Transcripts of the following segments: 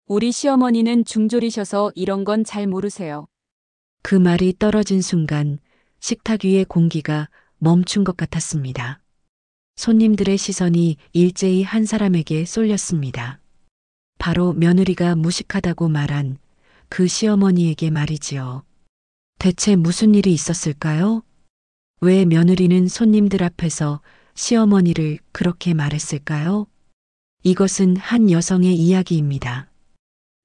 우리 시어머니는 중졸이셔서 이런 건 잘 모르세요. 그 말이 떨어진 순간 식탁 위의 공기가 멈춘 것 같았습니다. 손님들의 시선이 일제히 한 사람에게 쏠렸습니다. 바로 며느리가 무식하다고 말한 그 시어머니에게 말이지요. 대체 무슨 일이 있었을까요? 왜 며느리는 손님들 앞에서 시어머니를 그렇게 말했을까요? 이것은 한 여성의 이야기입니다.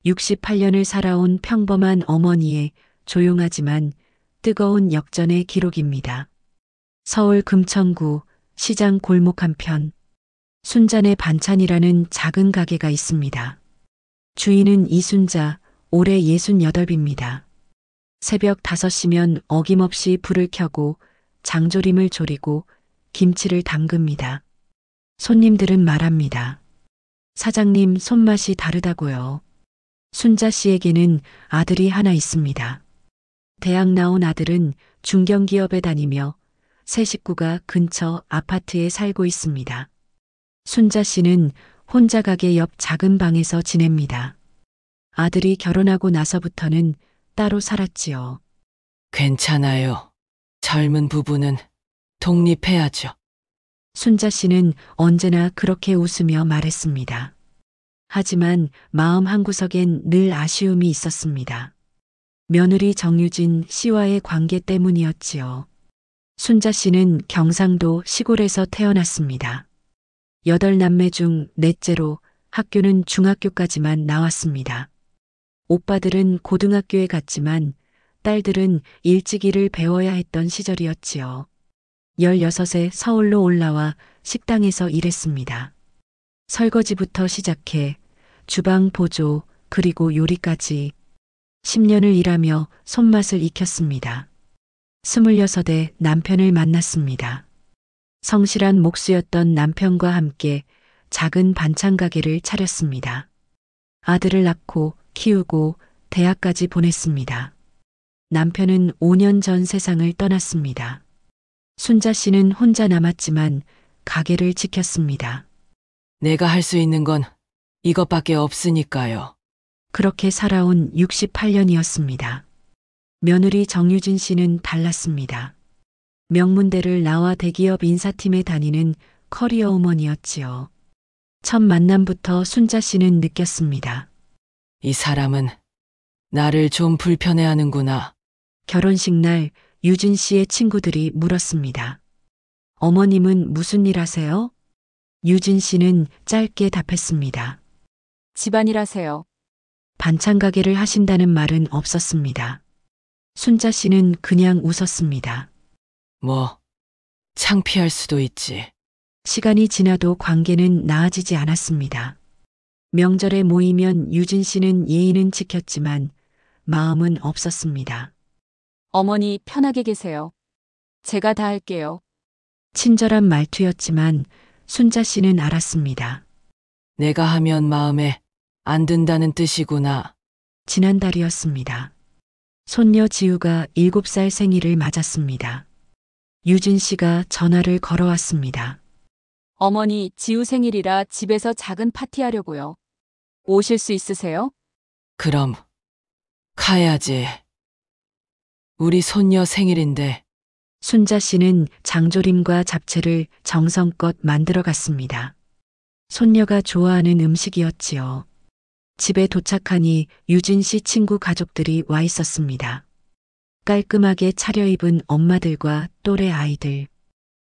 68년을 살아온 평범한 어머니의 조용하지만 뜨거운 역전의 기록입니다. 서울 금천구 시장 골목 한편 순잔의 반찬이라는 작은 가게가 있습니다. 주인은 이순자, 올해 68입니다. 새벽 5시면 어김없이 불을 켜고 장조림을 졸이고 김치를 담급니다. 손님들은 말합니다. 사장님 손맛이 다르다고요. 순자 씨에게는 아들이 하나 있습니다. 대학 나온 아들은 중견기업에 다니며 세 식구가 근처 아파트에 살고 있습니다. 순자 씨는 혼자 가게 옆 작은 방에서 지냅니다. 아들이 결혼하고 나서부터는 따로 살았지요. 괜찮아요. 젊은 부부는 독립해야죠. 순자 씨는 언제나 그렇게 웃으며 말했습니다. 하지만 마음 한구석엔 늘 아쉬움이 있었습니다. 며느리 정유진 씨와의 관계 때문이었지요. 순자 씨는 경상도 시골에서 태어났습니다. 8남매 중 넷째로 학교는 중학교까지만 나왔습니다. 오빠들은 고등학교에 갔지만 딸들은 일찍 일을 배워야 했던 시절이었지요. 16에 서울로 올라와 식당에서 일했습니다. 설거지부터 시작해 주방 보조 그리고 요리까지 10년을 일하며 손맛을 익혔습니다. 26에 남편을 만났습니다. 성실한 목수였던 남편과 함께 작은 반찬 가게를 차렸습니다. 아들을 낳고 키우고 대학까지 보냈습니다. 남편은 5년 전 세상을 떠났습니다. 순자 씨는 혼자 남았지만 가게를 지켰습니다. 내가 할 수 있는 건 이것밖에 없으니까요. 그렇게 살아온 68년이었습니다. 며느리 정유진 씨는 달랐습니다. 명문대를 나와 대기업 인사팀에 다니는 커리어 우먼이었지요. 첫 만남부터 순자 씨는 느꼈습니다. 이 사람은 나를 좀 불편해하는구나. 결혼식 날 유진 씨의 친구들이 물었습니다. 어머님은 무슨 일 하세요? 유진 씨는 짧게 답했습니다. 집안일 하세요. 반찬 가게를 하신다는 말은 없었습니다. 순자 씨는 그냥 웃었습니다. 뭐, 창피할 수도 있지. 시간이 지나도 관계는 나아지지 않았습니다. 명절에 모이면 유진 씨는 예의는 지켰지만 마음은 없었습니다. 어머니 편하게 계세요. 제가 다 할게요. 친절한 말투였지만 순자 씨는 알았습니다. 내가 하면 마음에 안 든다는 뜻이구나. 지난달이었습니다. 손녀 지우가 7살 생일을 맞았습니다. 유진 씨가 전화를 걸어왔습니다. 어머니 지우 생일이라 집에서 작은 파티하려고요. 오실 수 있으세요? 그럼 가야지. 우리 손녀 생일인데 순자 씨는 장조림과 잡채를 정성껏 만들어 갔습니다. 손녀가 좋아하는 음식이었지요. 집에 도착하니 유진 씨 친구 가족들이 와 있었습니다. 깔끔하게 차려입은 엄마들과 또래 아이들.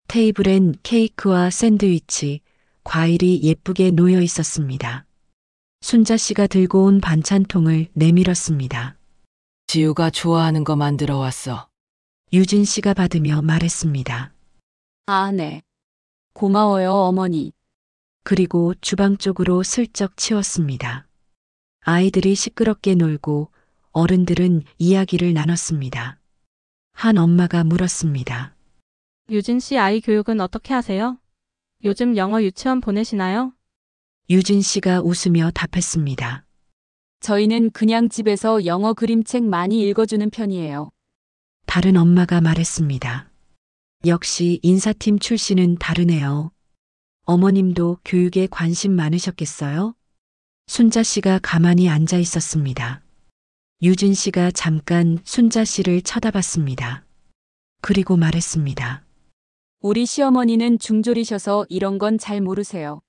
테이블엔 케이크와 샌드위치, 과일이 예쁘게 놓여 있었습니다. 순자 씨가 들고 온 반찬통을 내밀었습니다. 지우가 좋아하는 거 만들어 왔어. 유진 씨가 받으며 말했습니다. 아, 네. 고마워요, 어머니. 그리고 주방 쪽으로 슬쩍 치웠습니다. 아이들이 시끄럽게 놀고 어른들은 이야기를 나눴습니다. 한 엄마가 물었습니다. 유진 씨 아이 교육은 어떻게 하세요? 요즘 영어 유치원 보내시나요? 유진 씨가 웃으며 답했습니다. 저희는 그냥 집에서 영어 그림책 많이 읽어주는 편이에요. 다른 엄마가 말했습니다. 역시 인사팀 출신은 다르네요. 어머님도 교육에 관심 많으셨겠어요? 순자 씨가 가만히 앉아 있었습니다. 유진 씨가 잠깐 순자 씨를 쳐다봤습니다. 그리고 말했습니다. 우리 시어머니는 중졸이셔서 이런 건 잘 모르세요.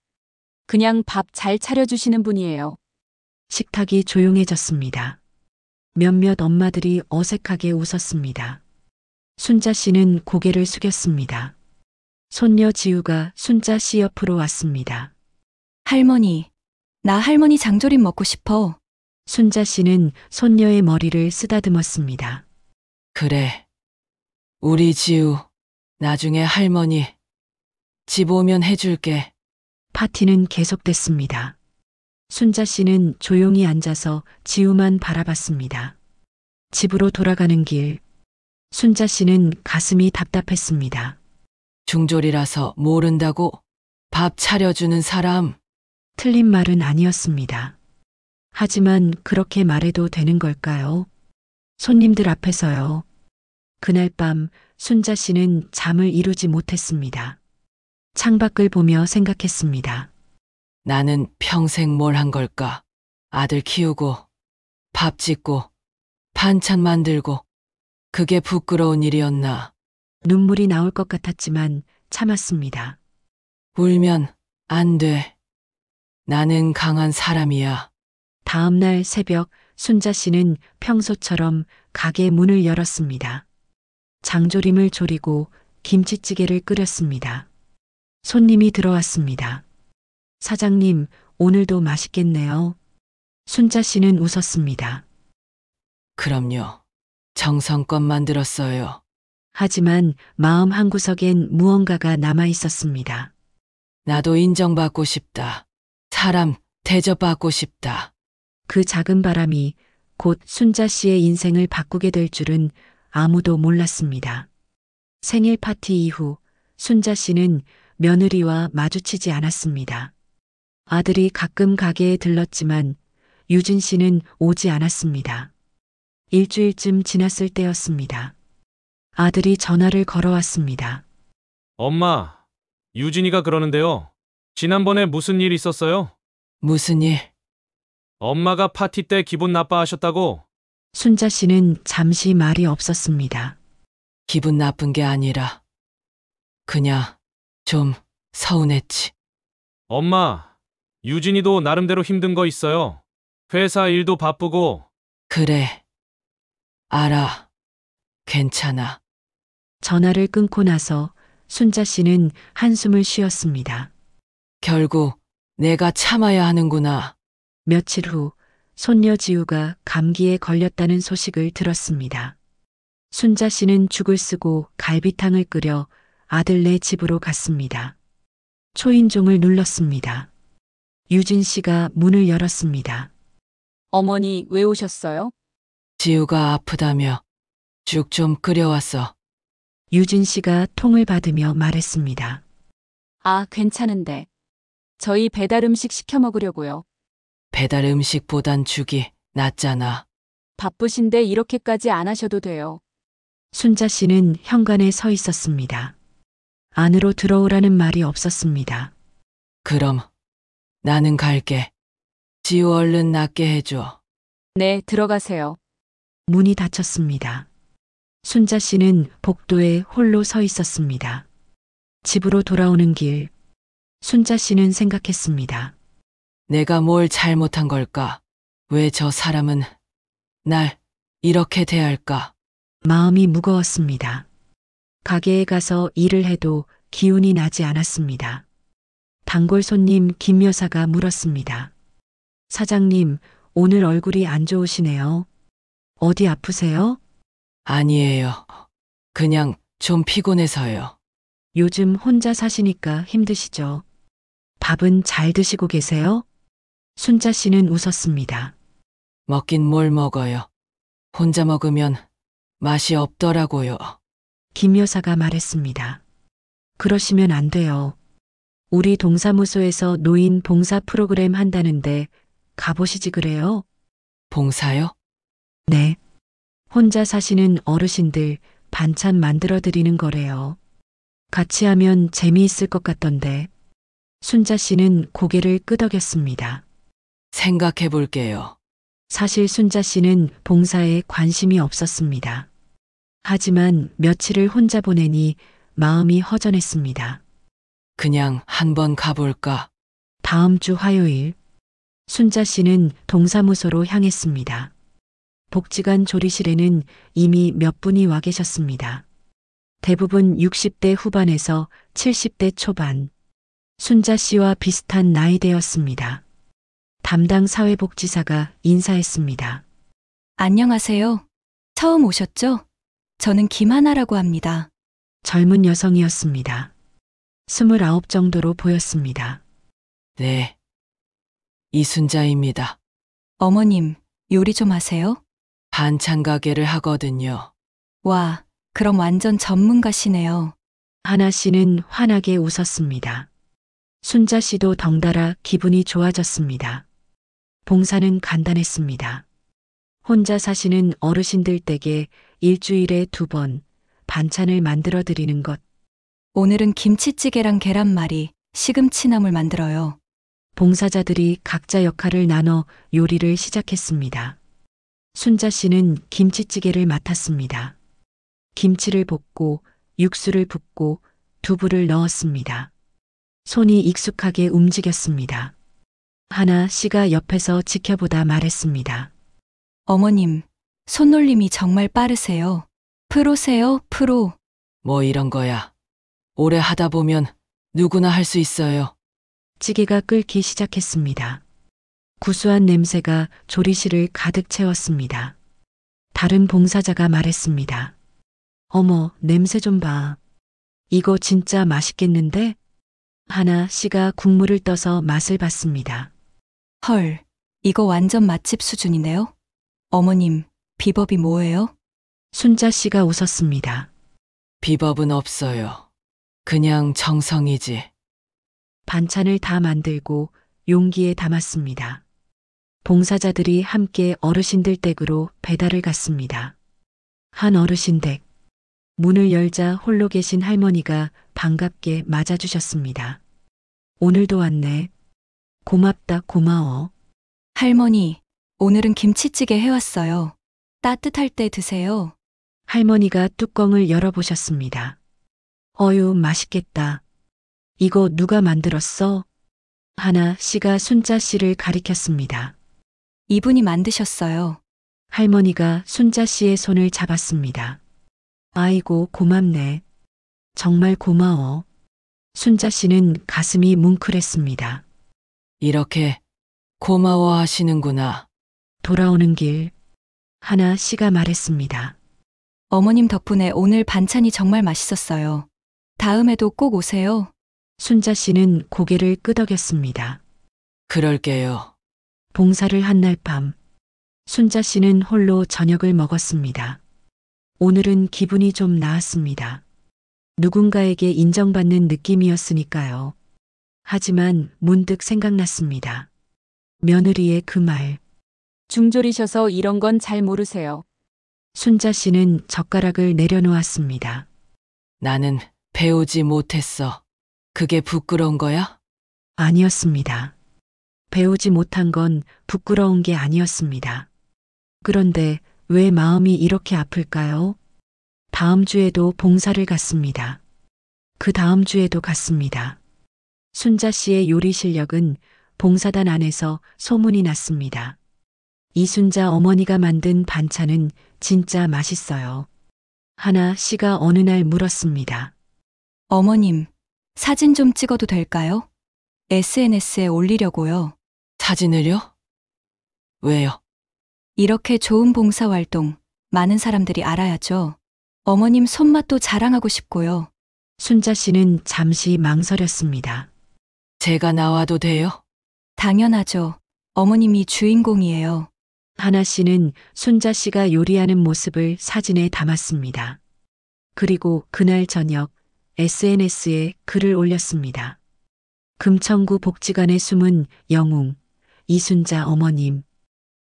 그냥 밥 잘 차려주시는 분이에요. 식탁이 조용해졌습니다. 몇몇 엄마들이 어색하게 웃었습니다. 순자 씨는 고개를 숙였습니다. 손녀 지우가 순자 씨 옆으로 왔습니다. 할머니, 나 할머니 장조림 먹고 싶어. 순자 씨는 손녀의 머리를 쓰다듬었습니다. 그래. 우리 지우, 나중에 할머니 집 오면 해줄게. 파티는 계속됐습니다. 순자 씨는 조용히 앉아서 지우만 바라봤습니다. 집으로 돌아가는 길, 순자 씨는 가슴이 답답했습니다. 중졸이라서 모른다고 밥 차려주는 사람. 틀린 말은 아니었습니다. 하지만 그렇게 말해도 되는 걸까요? 손님들 앞에서요. 그날 밤 순자 씨는 잠을 이루지 못했습니다. 창밖을 보며 생각했습니다. 나는 평생 뭘 한 걸까? 아들 키우고, 밥 짓고, 반찬 만들고. 그게 부끄러운 일이었나? 눈물이 나올 것 같았지만 참았습니다. 울면 안 돼. 나는 강한 사람이야. 다음 날 새벽 순자 씨는 평소처럼 가게 문을 열었습니다. 장조림을 졸이고 김치찌개를 끓였습니다. 손님이 들어왔습니다. 사장님, 오늘도 맛있겠네요. 순자 씨는 웃었습니다. 그럼요. 정성껏 만들었어요. 하지만 마음 한구석엔 무언가가 남아 있었습니다. 나도 인정받고 싶다. 사람 대접받고 싶다. 그 작은 바람이 곧 순자 씨의 인생을 바꾸게 될 줄은 아무도 몰랐습니다. 생일 파티 이후 순자 씨는 며느리와 마주치지 않았습니다. 아들이 가끔 가게에 들렀지만 유진 씨는 오지 않았습니다. 일주일쯤 지났을 때였습니다. 아들이 전화를 걸어왔습니다. 엄마, 유진이가 그러는데요. 지난번에 무슨 일 있었어요? 무슨 일? 엄마가 파티 때 기분 나빠하셨다고? 순자 씨는 잠시 말이 없었습니다. 기분 나쁜 게 아니라 그냥 좀 서운했지. 엄마, 유진이도 나름대로 힘든 거 있어요. 회사 일도 바쁘고. 그래. 알아. 괜찮아. 전화를 끊고 나서 순자 씨는 한숨을 쉬었습니다. 결국 내가 참아야 하는구나. 며칠 후 손녀 지우가 감기에 걸렸다는 소식을 들었습니다. 순자 씨는 죽을 쓰고 갈비탕을 끓여 아들네 집으로 갔습니다. 초인종을 눌렀습니다. 유진 씨가 문을 열었습니다. 어머니 왜 오셨어요? 지우가 아프다며 죽 좀 끓여왔어. 유진 씨가 통을 받으며 말했습니다. 아, 괜찮은데. 저희 배달 음식 시켜 먹으려고요. 배달 음식보단 죽이 낫잖아. 바쁘신데 이렇게까지 안 하셔도 돼요. 순자 씨는 현관에 서 있었습니다. 안으로 들어오라는 말이 없었습니다. 그럼 나는 갈게. 지우 얼른 낫게 해줘. 네, 들어가세요. 문이 닫혔습니다. 순자 씨는 복도에 홀로 서 있었습니다. 집으로 돌아오는 길, 순자 씨는 생각했습니다. 내가 뭘 잘못한 걸까? 왜 저 사람은 날 이렇게 대할까? 마음이 무거웠습니다. 가게에 가서 일을 해도 기운이 나지 않았습니다. 단골 손님 김 여사가 물었습니다. 사장님, 오늘 얼굴이 안 좋으시네요. 어디 아프세요? 아니에요. 그냥 좀 피곤해서요. 요즘 혼자 사시니까 힘드시죠? 밥은 잘 드시고 계세요? 순자 씨는 웃었습니다. 먹긴 뭘 먹어요. 혼자 먹으면 맛이 없더라고요. 김 여사가 말했습니다. 그러시면 안 돼요. 우리 동사무소에서 노인 봉사 프로그램 한다는데 가보시지 그래요? 봉사요? 네. 혼자 사시는 어르신들 반찬 만들어 드리는 거래요. 같이 하면 재미있을 것 같던데. 순자 씨는 고개를 끄덕였습니다. 생각해 볼게요. 사실 순자 씨는 봉사에 관심이 없었습니다. 하지만 며칠을 혼자 보내니 마음이 허전했습니다. 그냥 한번 가볼까? 다음 주 화요일, 순자 씨는 동사무소로 향했습니다. 복지관 조리실에는 이미 몇 분이 와 계셨습니다. 대부분 60대 후반에서 70대 초반, 순자 씨와 비슷한 나이대였습니다. 담당 사회복지사가 인사했습니다. 안녕하세요. 처음 오셨죠? 저는 김하나라고 합니다. 젊은 여성이었습니다. 29 정도로 보였습니다. 네. 이순자입니다. 어머님, 요리 좀 하세요? 반찬 가게를 하거든요. 와, 그럼 완전 전문가시네요. 하나 씨는 환하게 웃었습니다. 순자 씨도 덩달아 기분이 좋아졌습니다. 봉사는 간단했습니다. 혼자 사시는 어르신들 댁에 일주일에 2번 반찬을 만들어 드리는 것. 오늘은 김치찌개랑 계란말이, 시금치나물 만들어요. 봉사자들이 각자 역할을 나눠 요리를 시작했습니다. 순자 씨는 김치찌개를 맡았습니다. 김치를 볶고 육수를 붓고 두부를 넣었습니다. 손이 익숙하게 움직였습니다. 하나 씨가 옆에서 지켜보다 말했습니다. 어머님, 손놀림이 정말 빠르세요. 프로세요, 프로. 뭐 이런 거야. 오래 하다 보면 누구나 할 수 있어요. 찌개가 끓기 시작했습니다. 구수한 냄새가 조리실을 가득 채웠습니다. 다른 봉사자가 말했습니다. 어머, 냄새 좀 봐. 이거 진짜 맛있겠는데? 하나 씨가 국물을 떠서 맛을 봤습니다. 헐, 이거 완전 맛집 수준인데요? 어머님, 비법이 뭐예요? 순자 씨가 웃었습니다. 비법은 없어요. 그냥 정성이지. 반찬을 다 만들고 용기에 담았습니다. 봉사자들이 함께 어르신들 댁으로 배달을 갔습니다. 한 어르신 댁. 문을 열자 홀로 계신 할머니가 반갑게 맞아주셨습니다. 오늘도 왔네. 고맙다, 고마워. 할머니, 오늘은 김치찌개 해왔어요. 따뜻할 때 드세요. 할머니가 뚜껑을 열어보셨습니다. 어유, 맛있겠다. 이거 누가 만들었어? 하나 씨가 순자 씨를 가리켰습니다. 이분이 만드셨어요. 할머니가 순자 씨의 손을 잡았습니다. 아이고, 고맙네. 정말 고마워. 순자 씨는 가슴이 뭉클했습니다. 이렇게 고마워하시는구나. 돌아오는 길, 하나 씨가 말했습니다. 어머님 덕분에 오늘 반찬이 정말 맛있었어요. 다음에도 꼭 오세요. 순자 씨는 고개를 끄덕였습니다. 그럴게요. 봉사를 한 날 밤, 순자 씨는 홀로 저녁을 먹었습니다. 오늘은 기분이 좀 나았습니다. 누군가에게 인정받는 느낌이었으니까요. 하지만 문득 생각났습니다. 며느리의 그 말. 중졸이셔서 이런 건 잘 모르세요. 순자 씨는 젓가락을 내려놓았습니다. 나는 배우지 못했어. 그게 부끄러운 거야? 아니었습니다. 배우지 못한 건 부끄러운 게 아니었습니다. 그런데 왜 마음이 이렇게 아플까요? 다음 주에도 봉사를 갔습니다. 그 다음 주에도 갔습니다. 순자 씨의 요리 실력은 봉사단 안에서 소문이 났습니다. 이순자 어머니가 만든 반찬은 진짜 맛있어요. 하나 씨가 어느 날 물었습니다. 어머님, 사진 좀 찍어도 될까요? SNS에 올리려고요. 사진을요? 왜요? 이렇게 좋은 봉사활동 많은 사람들이 알아야죠. 어머님 손맛도 자랑하고 싶고요. 순자 씨는 잠시 망설였습니다. 제가 나와도 돼요? 당연하죠. 어머님이 주인공이에요. 하나 씨는 순자 씨가 요리하는 모습을 사진에 담았습니다. 그리고 그날 저녁 SNS에 글을 올렸습니다. 금천구 복지관에 숨은 영웅, 이순자 어머님.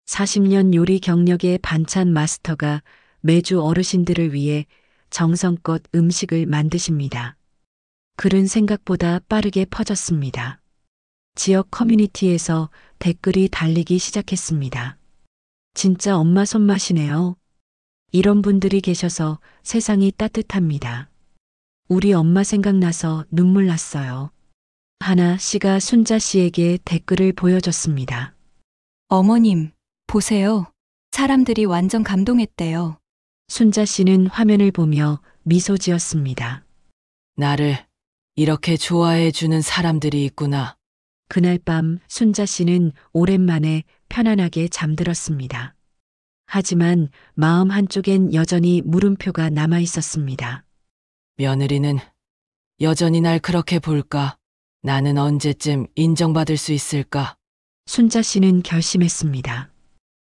40년 요리 경력의 반찬 마스터가 매주 어르신들을 위해 정성껏 음식을 만드십니다. 글은 생각보다 빠르게 퍼졌습니다. 지역 커뮤니티에서 댓글이 달리기 시작했습니다. 진짜 엄마 손맛이네요. 이런 분들이 계셔서 세상이 따뜻합니다. 우리 엄마 생각나서 눈물 났어요. 하나 씨가 순자 씨에게 댓글을 보여줬습니다. 어머님, 보세요. 사람들이 완전 감동했대요. 순자 씨는 화면을 보며 미소 지었습니다. 나를 이렇게 좋아해 주는 사람들이 있구나. 그날 밤 순자 씨는 오랜만에 편안하게 잠들었습니다. 하지만 마음 한쪽엔 여전히 물음표가 남아 있었습니다. 며느리는 여전히 날 그렇게 볼까? 나는 언제쯤 인정받을 수 있을까? 순자 씨는 결심했습니다.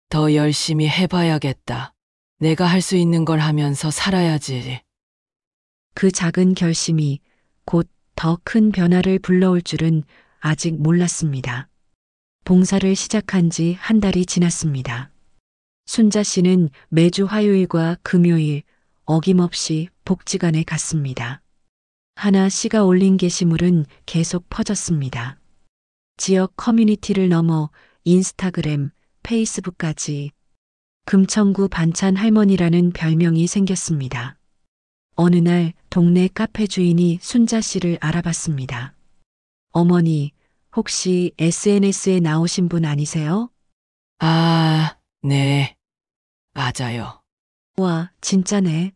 더 열심히 해봐야겠다. 내가 할 수 있는 걸 하면서 살아야지. 그 작은 결심이 곧 더 큰 변화를 불러올 줄은 아직 몰랐습니다. 봉사를 시작한 지 한 달이 지났습니다. 순자 씨는 매주 화요일과 금요일 어김없이 복지관에 갔습니다. 하나 씨가 올린 게시물은 계속 퍼졌습니다. 지역 커뮤니티를 넘어 인스타그램, 페이스북까지 금천구 반찬 할머니라는 별명이 생겼습니다. 어느 날 동네 카페 주인이 순자 씨를 알아봤습니다. 어머니, 혹시 SNS에 나오신 분 아니세요? 아, 네. 맞아요. 와, 진짜네.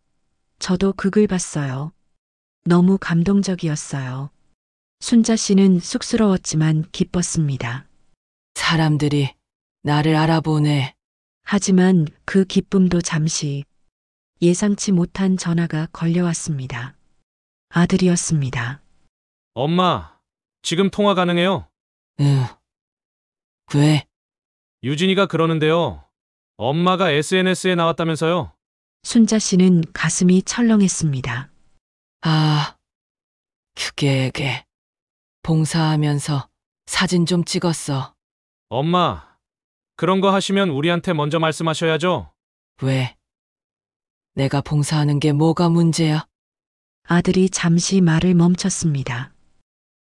저도 그 글 봤어요. 너무 감동적이었어요. 순자 씨는 쑥스러웠지만 기뻤습니다. 사람들이 나를 알아보네. 하지만 그 기쁨도 잠시 예상치 못한 전화가 걸려왔습니다. 아들이었습니다. 엄마, 지금 통화 가능해요? 응. 왜? 유진이가 그러는데요. 엄마가 SNS에 나왔다면서요? 순자 씨는 가슴이 철렁했습니다. 아, 그게 봉사하면서 사진 좀 찍었어. 엄마, 그런 거 하시면 우리한테 먼저 말씀하셔야죠. 왜? 내가 봉사하는 게 뭐가 문제야? 아들이 잠시 말을 멈췄습니다.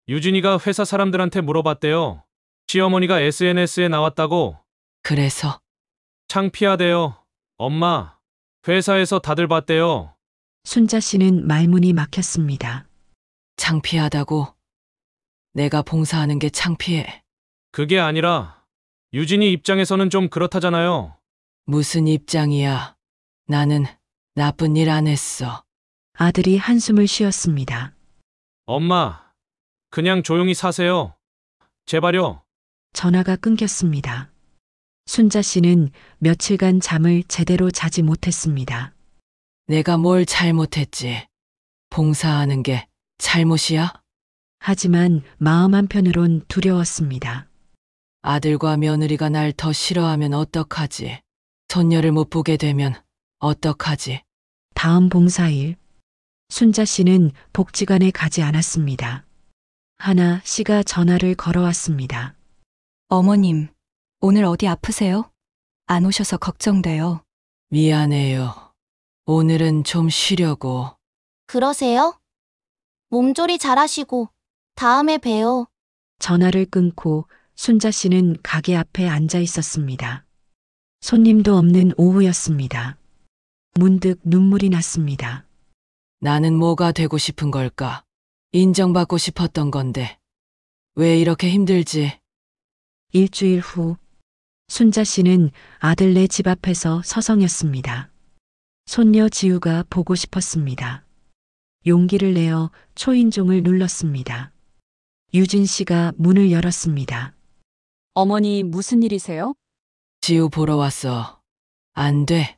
유진이가 회사 사람들한테 물어봤대요. 시어머니가 SNS에 나왔다고. 그래서 창피하대요. 엄마, 회사에서 다들 봤대요. 순자 씨는 말문이 막혔습니다. 창피하다고? 내가 봉사하는 게 창피해. 그게 아니라 유진이 입장에서는 좀 그렇다잖아요. 무슨 입장이야? 나는 나쁜 일 안 했어. 아들이 한숨을 쉬었습니다. 엄마, 그냥 조용히 사세요. 제발요. 전화가 끊겼습니다. 순자 씨는 며칠간 잠을 제대로 자지 못했습니다. 내가 뭘 잘못했지? 봉사하는 게 잘못이야? 하지만 마음 한편으론 두려웠습니다. 아들과 며느리가 날 더 싫어하면 어떡하지? 손녀를 못 보게 되면 어떡하지? 다음 봉사일, 순자 씨는 복지관에 가지 않았습니다. 하나 씨가 전화를 걸어왔습니다. 어머님, 오늘 어디 아프세요? 안 오셔서 걱정돼요. 미안해요. 오늘은 좀 쉬려고. 그러세요? 몸조리 잘하시고 다음에 봬요. 전화를 끊고 순자 씨는 가게 앞에 앉아 있었습니다. 손님도 없는 오후였습니다. 문득 눈물이 났습니다. 나는 뭐가 되고 싶은 걸까? 인정받고 싶었던 건데. 왜 이렇게 힘들지? 일주일 후, 순자 씨는 아들네 집 앞에서 서성였습니다. 손녀 지우가 보고 싶었습니다. 용기를 내어 초인종을 눌렀습니다. 유진 씨가 문을 열었습니다. 어머니 무슨 일이세요? 지우 보러 왔어. 안 돼.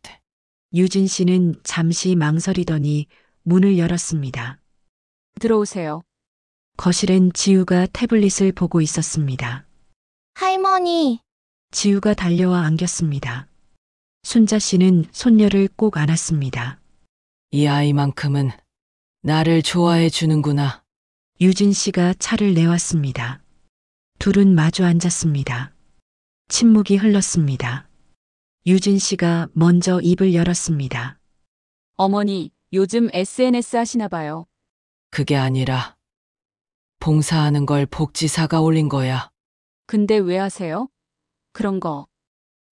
유진 씨는 잠시 망설이더니 문을 열었습니다. 들어오세요. 거실엔 지우가 태블릿을 보고 있었습니다. 할머니, 지우가 달려와 안겼습니다. 순자 씨는 손녀를 꼭 안았습니다. 이 아이만큼은 나를 좋아해 주는구나. 유진 씨가 차를 내왔습니다. 둘은 마주 앉았습니다. 침묵이 흘렀습니다. 유진 씨가 먼저 입을 열었습니다. 어머니, 요즘 SNS 하시나 봐요. 그게 아니라 봉사하는 걸 복지사가 올린 거야. 근데 왜 하세요? 그런 거.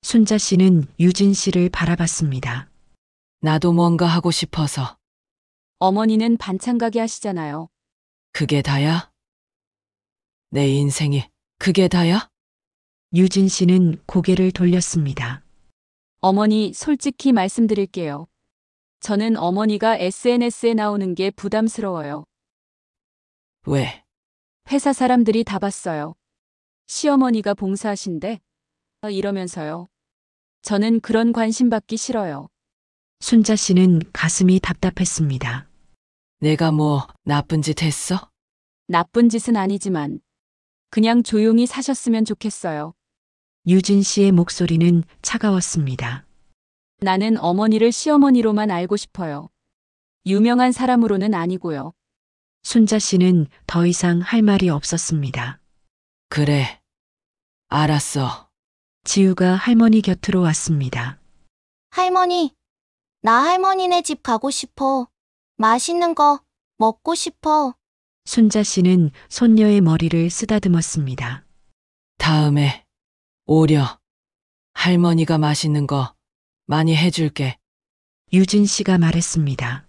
순자 씨는 유진 씨를 바라봤습니다. 나도 뭔가 하고 싶어서. 어머니는 반찬 가게 하시잖아요. 그게 다야? 내 인생이 그게 다야? 유진 씨는 고개를 돌렸습니다. 어머니, 솔직히 말씀드릴게요. 저는 어머니가 SNS에 나오는 게 부담스러워요. 왜? 회사 사람들이 다 봤어요. 시어머니가 봉사하신대. 이러면서요. 저는 그런 관심 받기 싫어요. 순자 씨는 가슴이 답답했습니다. 내가 뭐 나쁜 짓 했어? 나쁜 짓은 아니지만 그냥 조용히 사셨으면 좋겠어요. 유진 씨의 목소리는 차가웠습니다. 나는 어머니를 시어머니로만 알고 싶어요. 유명한 사람으로는 아니고요. 순자 씨는 더 이상 할 말이 없었습니다. 그래. 알았어. 지우가 할머니 곁으로 왔습니다. 할머니, 나 할머니네 집 가고 싶어. 맛있는 거 먹고 싶어. 순자 씨는 손녀의 머리를 쓰다듬었습니다. 다음에 오려. 할머니가 맛있는 거 많이 해줄게. 유진 씨가 말했습니다.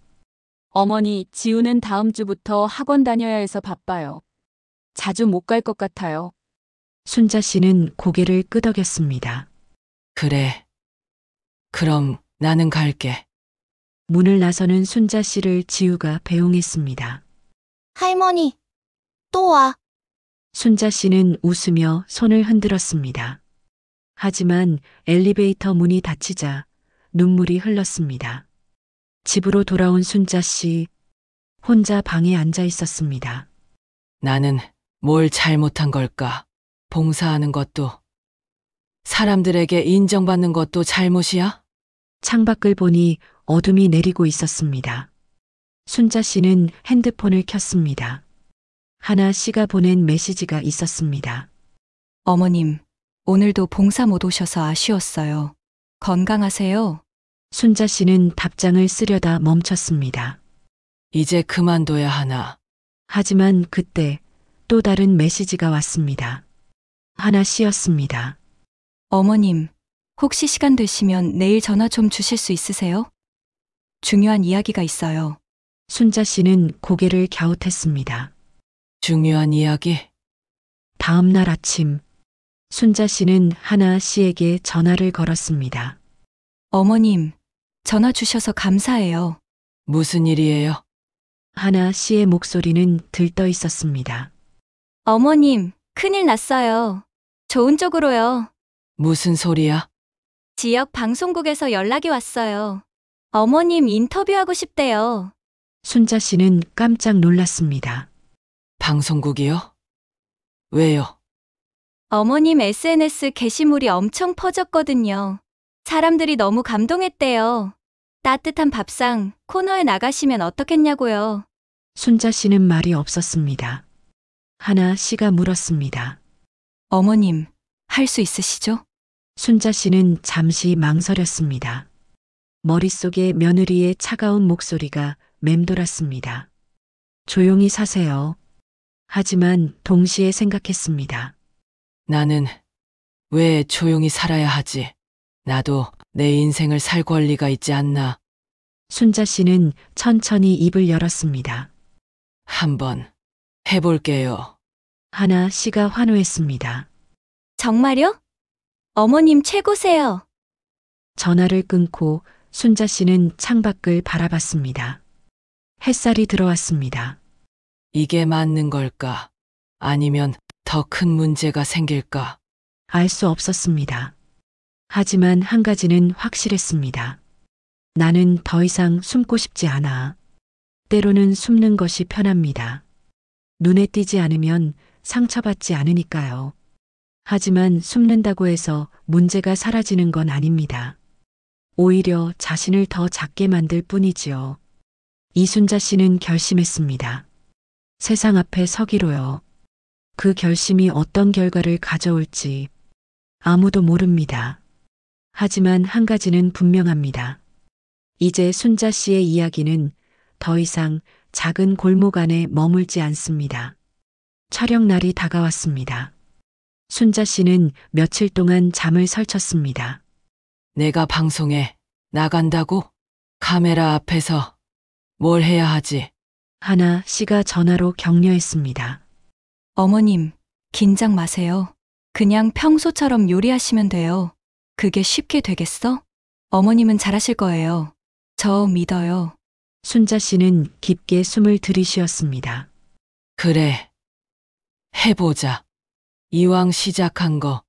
어머니, 지우는 다음 주부터 학원 다녀야 해서 바빠요. 자주 못 갈 것 같아요. 순자 씨는 고개를 끄덕였습니다. 그래. 그럼 나는 갈게. 문을 나서는 순자 씨를 지우가 배웅했습니다. 할머니, 또 와. 순자 씨는 웃으며 손을 흔들었습니다. 하지만 엘리베이터 문이 닫히자 눈물이 흘렀습니다. 집으로 돌아온 순자 씨, 혼자 방에 앉아 있었습니다. 나는 뭘 잘못한 걸까? 봉사하는 것도, 사람들에게 인정받는 것도 잘못이야? 창밖을 보니 어둠이 내리고 있었습니다. 순자 씨는 핸드폰을 켰습니다. 하나 씨가 보낸 메시지가 있었습니다. 어머님, 오늘도 봉사 못 오셔서 아쉬웠어요. 건강하세요. 순자 씨는 답장을 쓰려다 멈췄습니다. 이제 그만둬야 하나. 하지만 그때 또 다른 메시지가 왔습니다. 하나 씨였습니다. 어머님, 혹시 시간 되시면 내일 전화 좀 주실 수 있으세요? 중요한 이야기가 있어요. 순자 씨는 고개를 갸웃했습니다. 중요한 이야기? 다음 날 아침, 순자 씨는 하나 씨에게 전화를 걸었습니다. 어머님, 전화 주셔서 감사해요. 무슨 일이에요? 하나 씨의 목소리는 들떠 있었습니다. 어머님, 큰일 났어요. 좋은 쪽으로요. 무슨 소리야? 지역 방송국에서 연락이 왔어요. 어머님 인터뷰하고 싶대요. 순자 씨는 깜짝 놀랐습니다. 방송국이요? 왜요? 어머님 SNS 게시물이 엄청 퍼졌거든요. 사람들이 너무 감동했대요. 따뜻한 밥상 코너에 나가시면 어떻겠냐고요. 순자 씨는 말이 없었습니다. 하나 씨가 물었습니다. 어머님, 할 수 있으시죠? 순자 씨는 잠시 망설였습니다. 머릿속에 며느리의 차가운 목소리가 맴돌았습니다. 조용히 사세요. 하지만 동시에 생각했습니다. 나는 왜 조용히 살아야 하지? 나도 내 인생을 살 권리가 있지 않나? 순자 씨는 천천히 입을 열었습니다. 한번 해볼게요. 하나 씨가 환호했습니다. 정말요? 어머님 최고세요. 전화를 끊고 순자 씨는 창밖을 바라봤습니다. 햇살이 들어왔습니다. 이게 맞는 걸까? 아니면 더 큰 문제가 생길까? 알 수 없었습니다. 하지만 한 가지는 확실했습니다. 나는 더 이상 숨고 싶지 않아. 때로는 숨는 것이 편합니다. 눈에 띄지 않으면 상처받지 않으니까요. 하지만 숨는다고 해서 문제가 사라지는 건 아닙니다. 오히려 자신을 더 작게 만들 뿐이지요. 이순자 씨는 결심했습니다. 세상 앞에 서기로요. 그 결심이 어떤 결과를 가져올지 아무도 모릅니다. 하지만 한 가지는 분명합니다. 이제 순자 씨의 이야기는 더 이상 작은 골목 안에 머물지 않습니다. 촬영 날이 다가왔습니다. 순자 씨는 며칠 동안 잠을 설쳤습니다. 내가 방송에 나간다고? 카메라 앞에서 뭘 해야 하지? 하나 씨가 전화로 격려했습니다. 어머님, 긴장 마세요. 그냥 평소처럼 요리하시면 돼요. 그게 쉽게 되겠어? 어머님은 잘하실 거예요. 저 믿어요. 순자 씨는 깊게 숨을 들이쉬었습니다. 그래. 해보자. 이왕 시작한 거.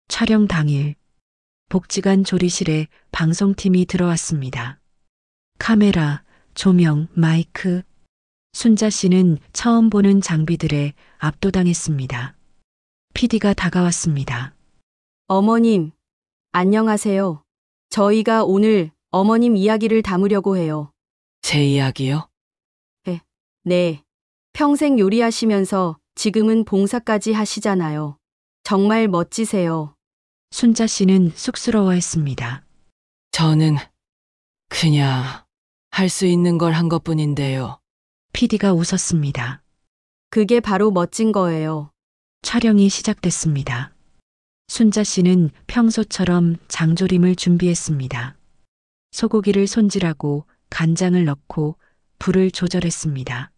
촬영 당일 복지관 조리실에 방송팀이 들어왔습니다. 카메라, 조명, 마이크. 순자 씨는 처음 보는 장비들에 압도당했습니다. PD가 다가왔습니다. 어머님, 안녕하세요. 저희가 오늘 어머님 이야기를 담으려고 해요. 제 이야기요? 네. 평생 요리하시면서 지금은 봉사까지 하시잖아요. 정말 멋지세요. 순자 씨는 쑥스러워했습니다. 저는 그냥 할 수 있는 걸 한 것뿐인데요. PD가 웃었습니다. 그게 바로 멋진 거예요. 촬영이 시작됐습니다. 순자 씨는 평소처럼 장조림을 준비했습니다. 소고기를 손질하고 간장을 넣고 불을 조절했습니다.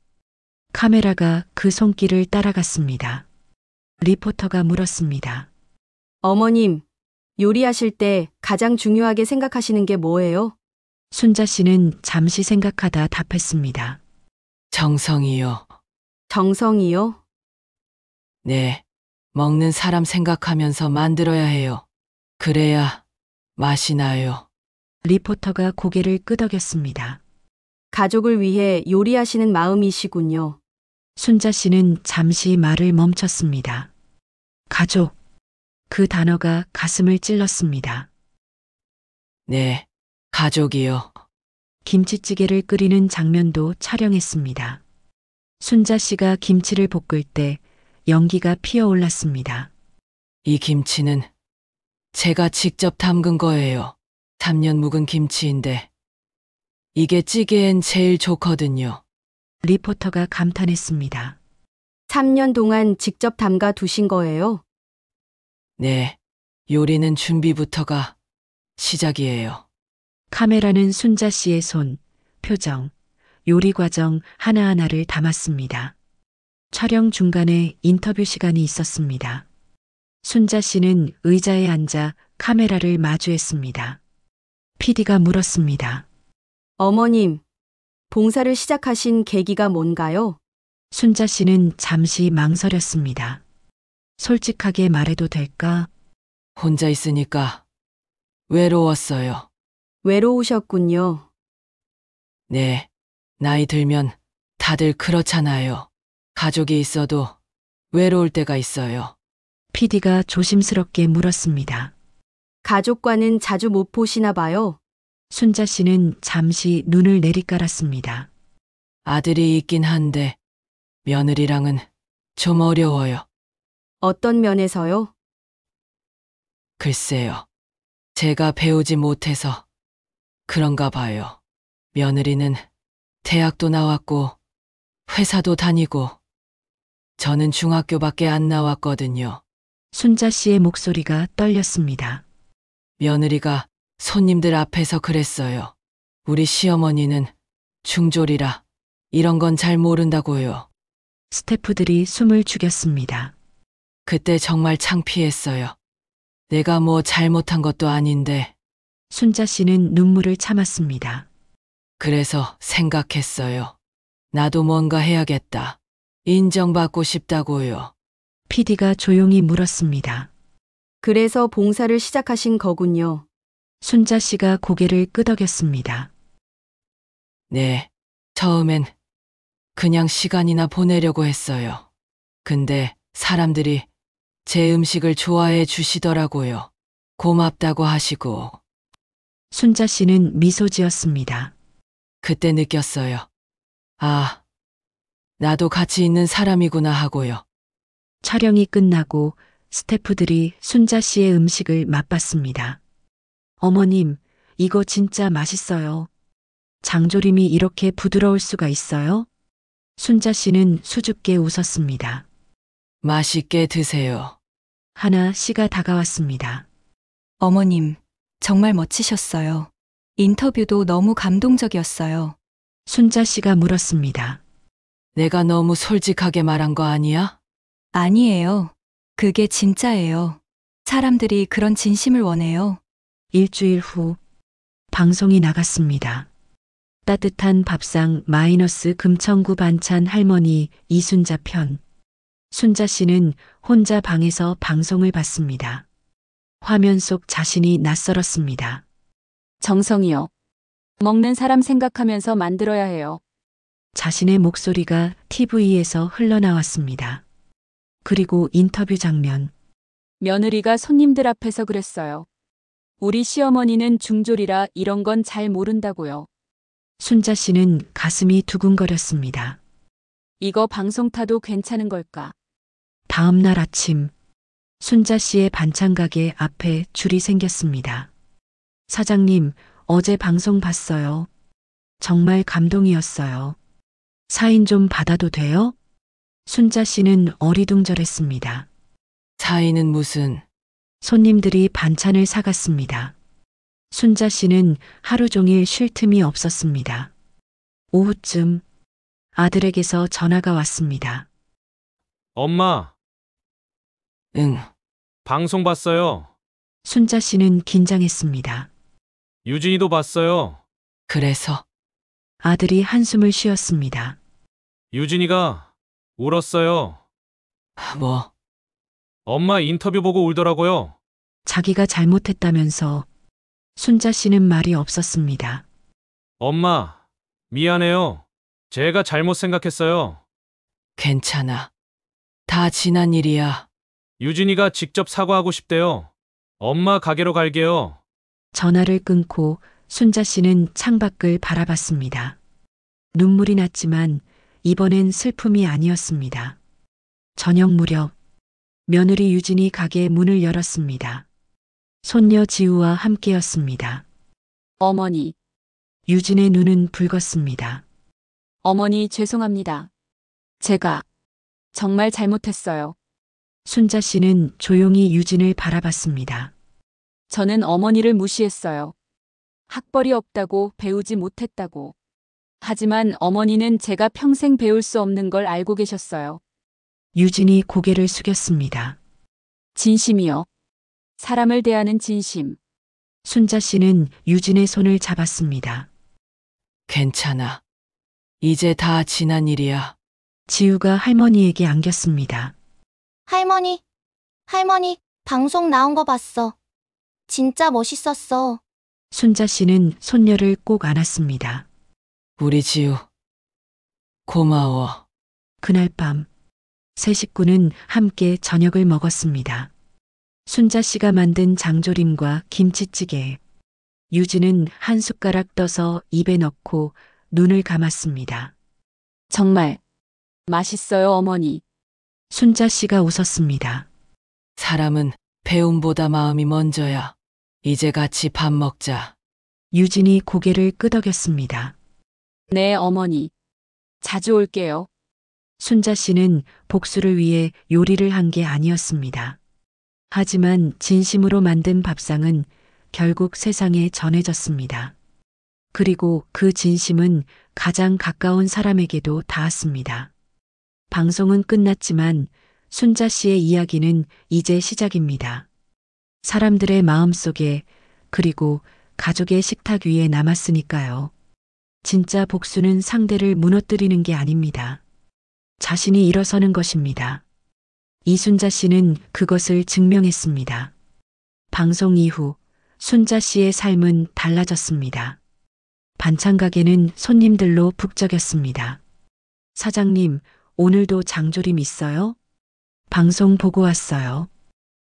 카메라가 그 손길을 따라갔습니다. 리포터가 물었습니다. 어머님, 요리하실 때 가장 중요하게 생각하시는 게 뭐예요? 순자 씨는 잠시 생각하다 답했습니다. 정성이요. 정성이요? 네. 먹는 사람 생각하면서 만들어야 해요. 그래야 맛이 나요. 리포터가 고개를 끄덕였습니다. 가족을 위해 요리하시는 마음이시군요. 순자 씨는 잠시 말을 멈췄습니다. 가족. 그 단어가 가슴을 찔렀습니다. 네. 가족이요. 김치찌개를 끓이는 장면도 촬영했습니다. 순자 씨가 김치를 볶을 때 연기가 피어올랐습니다. 이 김치는 제가 직접 담근 거예요. 3년 묵은 김치인데 이게 찌개엔 제일 좋거든요. 리포터가 감탄했습니다. 3년 동안 직접 담가 두신 거예요? 네. 요리는 준비부터가 시작이에요. 카메라는 순자 씨의 손, 표정, 요리 과정 하나하나를 담았습니다. 촬영 중간에 인터뷰 시간이 있었습니다. 순자 씨는 의자에 앉아 카메라를 마주했습니다. PD가 물었습니다. 어머님, 봉사를 시작하신 계기가 뭔가요? 순자 씨는 잠시 망설였습니다. 솔직하게 말해도 될까? 혼자 있으니까 외로웠어요. 외로우셨군요. 네. 나이 들면 다들 그렇잖아요. 가족이 있어도 외로울 때가 있어요. PD가 조심스럽게 물었습니다. 가족과는 자주 못 보시나 봐요. 순자 씨는 잠시 눈을 내리깔았습니다. 아들이 있긴 한데 며느리랑은 좀 어려워요. 어떤 면에서요? 글쎄요. 제가 배우지 못해서 그런가 봐요. 며느리는 대학도 나왔고 회사도 다니고 저는 중학교밖에 안 나왔거든요. 순자 씨의 목소리가 떨렸습니다. 며느리가 손님들 앞에서 그랬어요. 우리 시어머니는 중졸이라 이런 건 잘 모른다고요. 스태프들이 숨을 죽였습니다. 그때 정말 창피했어요. 내가 뭐 잘못한 것도 아닌데 순자 씨는 눈물을 참았습니다. 그래서 생각했어요. 나도 뭔가 해야겠다. 인정받고 싶다고요. PD가 조용히 물었습니다. 그래서 봉사를 시작하신 거군요. 순자 씨가 고개를 끄덕였습니다. 네. 처음엔 그냥 시간이나 보내려고 했어요. 근데 사람들이 제 음식을 좋아해 주시더라고요. 고맙다고 하시고. 순자 씨는 미소 지었습니다. 그때 느꼈어요. 아, 나도 가치 있는 사람이구나 하고요. 촬영이 끝나고 스태프들이 순자 씨의 음식을 맛봤습니다. 어머님, 이거 진짜 맛있어요. 장조림이 이렇게 부드러울 수가 있어요? 순자 씨는 수줍게 웃었습니다. 맛있게 드세요. 하나 씨가 다가왔습니다. 어머님, 정말 멋지셨어요. 인터뷰도 너무 감동적이었어요. 순자 씨가 물었습니다. 내가 너무 솔직하게 말한 거 아니야? 아니에요. 그게 진짜예요. 사람들이 그런 진심을 원해요. 일주일 후 방송이 나갔습니다. 따뜻한 밥상 마이너스 금천구 반찬 할머니 이순자 편. 순자 씨는 혼자 방에서 방송을 봤습니다. 화면 속 자신이 낯설었습니다. 정성이요. 먹는 사람 생각하면서 만들어야 해요. 자신의 목소리가 TV에서 흘러나왔습니다. 그리고 인터뷰 장면. 며느리가 손님들 앞에서 그랬어요. 우리 시어머니는 중졸이라 이런 건 잘 모른다고요. 순자 씨는 가슴이 두근거렸습니다. 이거 방송 타도 괜찮은 걸까? 다음 날 아침, 순자 씨의 반찬 가게 앞에 줄이 생겼습니다. 사장님, 어제 방송 봤어요. 정말 감동이었어요. 사인 좀 받아도 돼요? 순자 씨는 어리둥절했습니다. 사인은 무슨, 손님들이 반찬을 사갔습니다. 순자 씨는 하루 종일 쉴 틈이 없었습니다. 오후쯤 아들에게서 전화가 왔습니다. 엄마, 응, 방송 봤어요. 순자 씨는 긴장했습니다. 유진이도 봤어요. 그래서 아들이 한숨을 쉬었습니다. 유진이가 울었어요. 뭐, 엄마 인터뷰 보고 울더라고요. 자기가 잘못했다면서 순자 씨는 말이 없었습니다. 엄마, 미안해요. 제가 잘못 생각했어요. 괜찮아. 다 지난 일이야. 유진이가 직접 사과하고 싶대요. 엄마 가게로 갈게요. 전화를 끊고 순자 씨는 창밖을 바라봤습니다. 눈물이 났지만 이번엔 슬픔이 아니었습니다. 저녁 무렵 며느리 유진이 가게 문을 열었습니다. 손녀 지우와 함께였습니다. 어머니, 유진의 눈은 붉었습니다. 어머니 죄송합니다. 제가 정말 잘못했어요. 순자 씨는 조용히 유진을 바라봤습니다. 저는 어머니를 무시했어요. 학벌이 없다고 배우지 못했다고. 하지만 어머니는 제가 평생 배울 수 없는 걸 알고 계셨어요. 유진이 고개를 숙였습니다. 진심이요. 사람을 대하는 진심. 순자 씨는 유진의 손을 잡았습니다. 괜찮아. 이제 다 지난 일이야. 지우가 할머니에게 안겼습니다. 할머니, 방송 나온 거 봤어. 진짜 멋있었어. 순자 씨는 손녀를 꼭 안았습니다. 우리 지우. 고마워. 그날 밤, 세 식구는 함께 저녁을 먹었습니다. 순자 씨가 만든 장조림과 김치찌개. 유진은 한 숟가락 떠서 입에 넣고 눈을 감았습니다. 정말 맛있어요, 어머니. 순자 씨가 웃었습니다. 사람은 배움보다 마음이 먼저야. 이제 같이 밥 먹자. 유진이 고개를 끄덕였습니다. 네, 어머니. 자주 올게요. 순자 씨는 복수를 위해 요리를 한 게 아니었습니다. 하지만 진심으로 만든 밥상은 결국 세상에 전해졌습니다. 그리고 그 진심은 가장 가까운 사람에게도 닿았습니다. 방송은 끝났지만 순자 씨의 이야기는 이제 시작입니다. 사람들의 마음속에 그리고 가족의 식탁 위에 남았으니까요. 진짜 복수는 상대를 무너뜨리는 게 아닙니다. 자신이 일어서는 것입니다. 이순자 씨는 그것을 증명했습니다. 방송 이후 순자 씨의 삶은 달라졌습니다. 반찬 가게는 손님들로 북적였습니다. 사장님, 오늘도 장조림 있어요? 방송 보고 왔어요.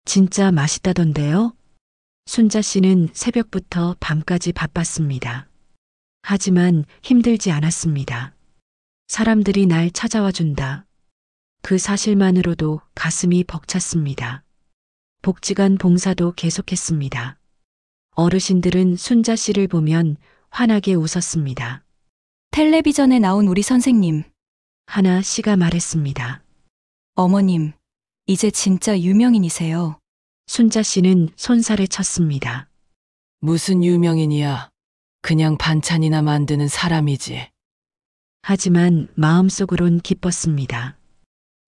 진짜 맛있다던데요? 순자 씨는 새벽부터 밤까지 바빴습니다. 하지만 힘들지 않았습니다. 사람들이 날 찾아와 준다. 그 사실만으로도 가슴이 벅찼습니다. 복지관 봉사도 계속했습니다. 어르신들은 순자 씨를 보면 환하게 웃었습니다. 텔레비전에 나온 우리 선생님, 하나 씨가 말했습니다. 어머님, 이제 진짜 유명인이세요. 순자 씨는 손살에 쳤습니다. 무슨 유명인이야. 그냥 반찬이나 만드는 사람이지. 하지만 마음속으론 기뻤습니다.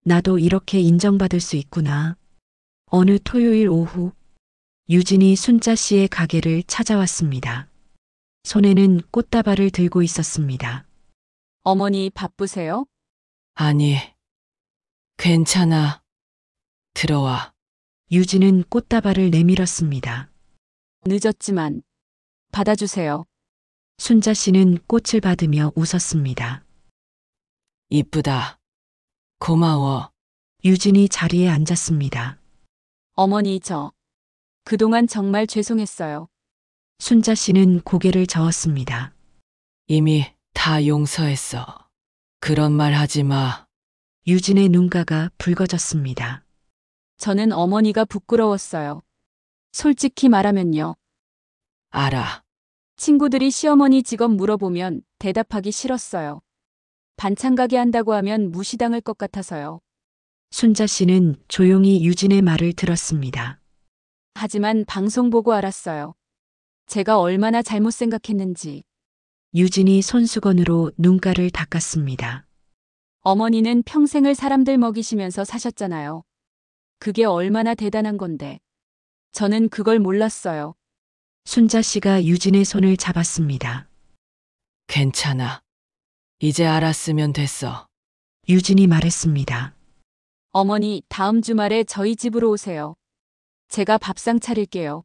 나도 이렇게 인정받을 수 있구나. 어느 토요일 오후, 유진이 순자 씨의 가게를 찾아왔습니다. 손에는 꽃다발을 들고 있었습니다. 어머니 바쁘세요? 아니, 괜찮아. 들어와. 유진은 꽃다발을 내밀었습니다. 늦었지만 받아주세요. 순자 씨는 꽃을 받으며 웃었습니다. 이쁘다. 고마워. 유진이 자리에 앉았습니다. 어머니 그동안 정말 죄송했어요. 순자 씨는 고개를 저었습니다. 이미 다 용서했어. 그런 말 하지 마. 유진의 눈가가 붉어졌습니다. 저는 어머니가 부끄러웠어요. 솔직히 말하면요. 알아. 친구들이 시어머니 직업 물어보면 대답하기 싫었어요. 반찬 가게 한다고 하면 무시당할 것 같아서요. 순자 씨는 조용히 유진의 말을 들었습니다. 하지만 방송 보고 알았어요. 제가 얼마나 잘못 생각했는지. 유진이 손수건으로 눈가를 닦았습니다. 어머니는 평생을 사람들 먹이시면서 사셨잖아요. 그게 얼마나 대단한 건데. 저는 그걸 몰랐어요. 순자 씨가 유진의 손을 잡았습니다. 괜찮아. 이제 알았으면 됐어. 유진이 말했습니다. 어머니, 다음 주말에 저희 집으로 오세요. 제가 밥상 차릴게요.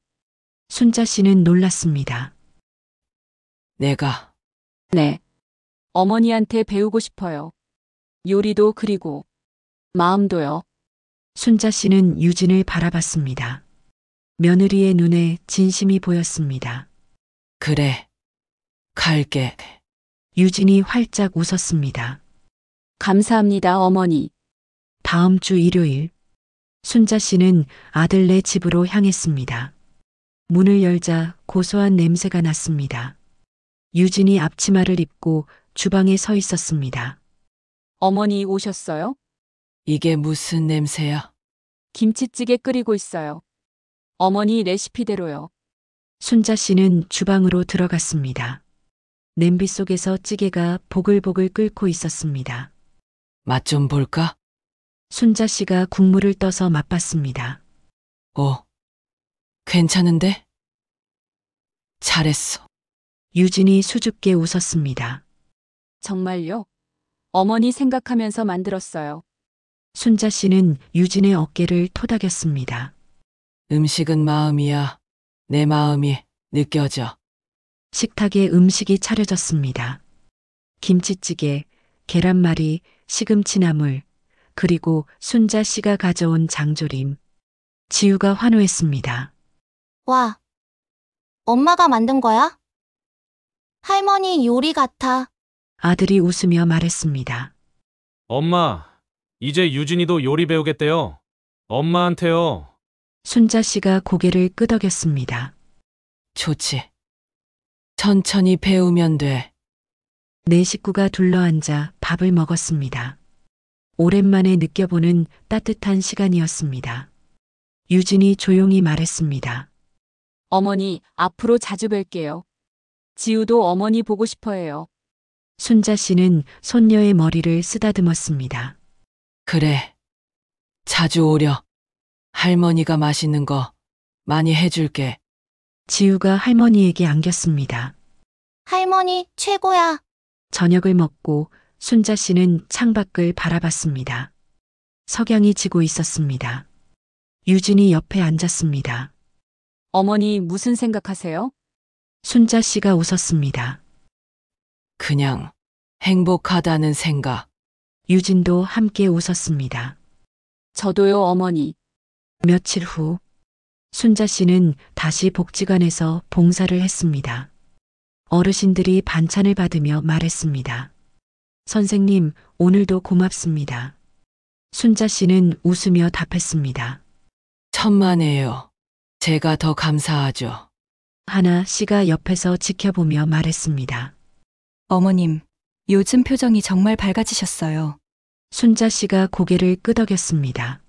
순자 씨는 놀랐습니다. 내가 네. 어머니한테 배우고 싶어요. 요리도 그리고 마음도요. 순자 씨는 유진을 바라봤습니다. 며느리의 눈에 진심이 보였습니다. 그래. 갈게. 유진이 활짝 웃었습니다. 감사합니다, 어머니. 다음 주 일요일, 순자 씨는 아들네 집으로 향했습니다. 문을 열자 고소한 냄새가 났습니다. 유진이 앞치마를 입고 주방에 서 있었습니다. 어머니 오셨어요? 이게 무슨 냄새야? 김치찌개 끓이고 있어요. 어머니 레시피대로요. 순자 씨는 주방으로 들어갔습니다. 냄비 속에서 찌개가 보글보글 끓고 있었습니다. 맛 좀 볼까? 순자 씨가 국물을 떠서 맛봤습니다. 오. 괜찮은데? 잘했어. 유진이 수줍게 웃었습니다. 정말요? 어머니 생각하면서 만들었어요. 순자 씨는 유진의 어깨를 토닥였습니다. 음식은 마음이야. 내 마음이 느껴져. 식탁에 음식이 차려졌습니다. 김치찌개, 계란말이, 시금치나물, 그리고 순자 씨가 가져온 장조림. 지우가 환호했습니다. 와, 엄마가 만든 거야? 할머니 요리 같아. 아들이 웃으며 말했습니다. 엄마, 이제 유진이도 요리 배우겠대요. 엄마한테요. 순자 씨가 고개를 끄덕였습니다. 좋지. 천천히 배우면 돼. 네 식구가 둘러앉아 밥을 먹었습니다. 오랜만에 느껴보는 따뜻한 시간이었습니다. 유진이 조용히 말했습니다. 어머니, 앞으로 자주 뵐게요. 지우도 어머니 보고 싶어 해요. 순자 씨는 손녀의 머리를 쓰다듬었습니다. 그래. 자주 오려. 할머니가 맛있는 거 많이 해줄게. 지우가 할머니에게 안겼습니다. 할머니 최고야. 저녁을 먹고 순자 씨는 창밖을 바라봤습니다. 석양이 지고 있었습니다. 유진이 옆에 앉았습니다. 어머니 무슨 생각하세요? 순자 씨가 웃었습니다. 그냥 행복하다는 생각. 유진도 함께 웃었습니다. 저도요, 어머니. 며칠 후, 순자 씨는 다시 복지관에서 봉사를 했습니다. 어르신들이 반찬을 받으며 말했습니다. 선생님, 오늘도 고맙습니다. 순자 씨는 웃으며 답했습니다. 천만에요. 제가 더 감사하죠. 하나 씨가 옆에서 지켜보며 말했습니다. 어머님, 요즘 표정이 정말 밝아지셨어요. 순자 씨가 고개를 끄덕였습니다.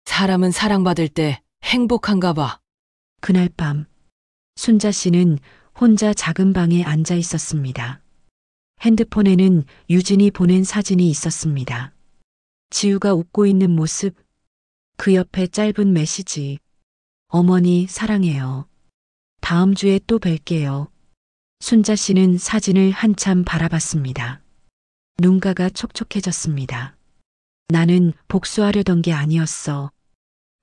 사람은 사랑받을 때 행복한가 봐. 그날 밤 순자 씨는 혼자 작은 방에 앉아 있었습니다. 핸드폰에는 유진이 보낸 사진이 있었습니다. 지우가 웃고 있는 모습, 그 옆에 짧은 메시지. 어머니 사랑해요. 다음 주에 또 뵐게요. 순자 씨는 사진을 한참 바라봤습니다. 눈가가 촉촉해졌습니다. 나는 복수하려던 게 아니었어.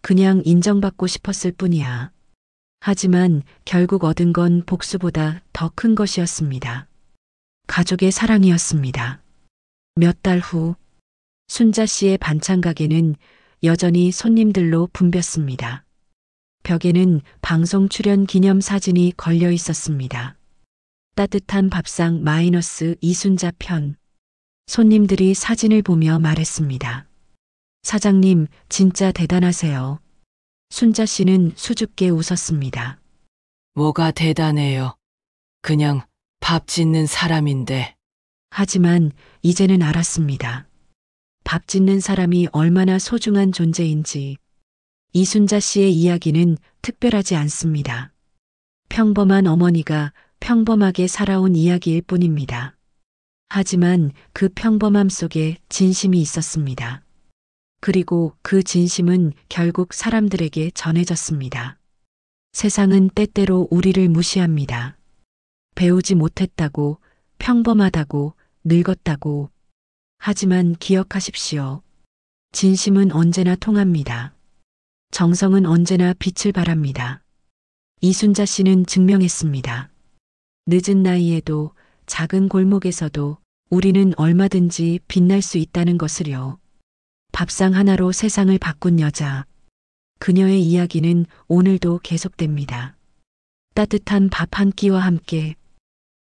그냥 인정받고 싶었을 뿐이야. 하지만 결국 얻은 건 복수보다 더 큰 것이었습니다. 가족의 사랑이었습니다. 몇 달 후, 순자 씨의 반찬 가게는 여전히 손님들로 붐볐습니다. 벽에는 방송 출연 기념 사진이 걸려 있었습니다. 따뜻한 밥상 마이너스 이순자 편. 손님들이 사진을 보며 말했습니다. 사장님, 진짜 대단하세요. 순자 씨는 수줍게 웃었습니다. 뭐가 대단해요. 그냥 밥 짓는 사람인데. 하지만 이제는 알았습니다. 밥 짓는 사람이 얼마나 소중한 존재인지. 이순자 씨의 이야기는 특별하지 않습니다. 평범한 어머니가 평범하게 살아온 이야기일 뿐입니다. 하지만 그 평범함 속에 진심이 있었습니다. 그리고 그 진심은 결국 사람들에게 전해졌습니다. 세상은 때때로 우리를 무시합니다. 배우지 못했다고, 평범하다고, 늙었다고. 하지만 기억하십시오. 진심은 언제나 통합니다. 정성은 언제나 빛을 발합니다. 이순자 씨는 증명했습니다. 늦은 나이에도 작은 골목에서도 우리는 얼마든지 빛날 수 있다는 것을요. 밥상 하나로 세상을 바꾼 여자. 그녀의 이야기는 오늘도 계속됩니다. 따뜻한 밥 한 끼와 함께